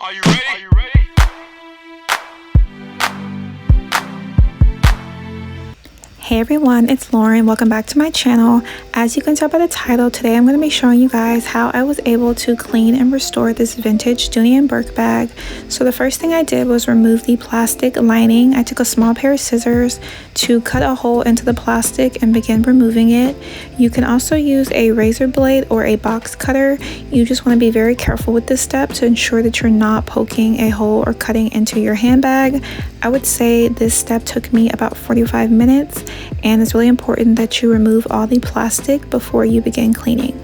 Are you ready? Are you ready? Hey everyone, it's Lauren. Welcome back to my channel. As you can tell by the title, today I'm going to be showing you guys how I was able to clean and restore this vintage Dooney and Bourke bag. So the first thing I did was remove the plastic lining. I took a small pair of scissors to cut a hole into the plastic and begin removing it. You can also use a razor blade or a box cutter. You just want to be very careful with this step to ensure that you're not poking a hole or cutting into your handbag. I would say this step took me about 45 minutes. And it's really important that you remove all the plastic before you begin cleaning.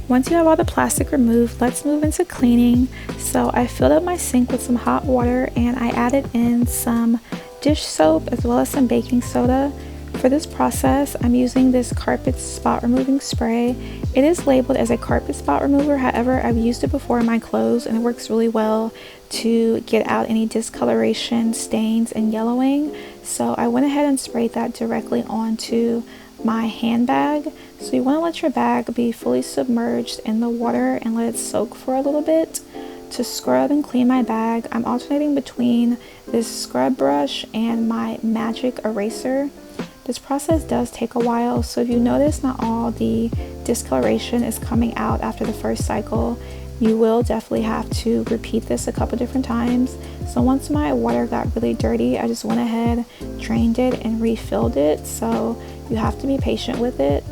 Once you have all the plastic removed, let's move into cleaning. So I filled up my sink with some hot water and I added in some dish soap as well as some baking soda. For this process, I'm using this carpet spot removing spray. It is labeled as a carpet spot remover, however, I've used it before in my clothes and it works really well to get out any discoloration, stains, and yellowing. So I went ahead and sprayed that directly onto my handbag. So you want to let your bag be fully submerged in the water and let it soak for a little bit. To scrub and clean my bag, I'm alternating between this scrub brush and my magic eraser. This process does take a while, so if you notice not all the discoloration is coming out after the first cycle, you will definitely have to repeat this a couple different times. So once my water got really dirty, I just went ahead, drained it, and refilled it. So you have to be patient with it.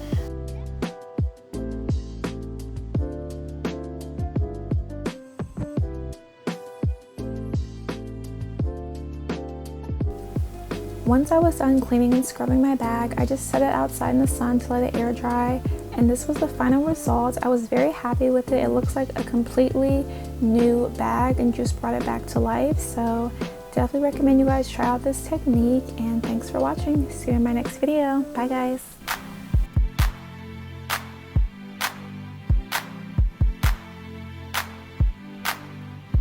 Once I was done cleaning and scrubbing my bag, I just set it outside in the sun to let it air dry, and this was the final result. I was very happy with it. It looks like a completely new bag and just brought it back to life. So definitely recommend you guys try out this technique, and thanks for watching. See you in my next video. Bye guys.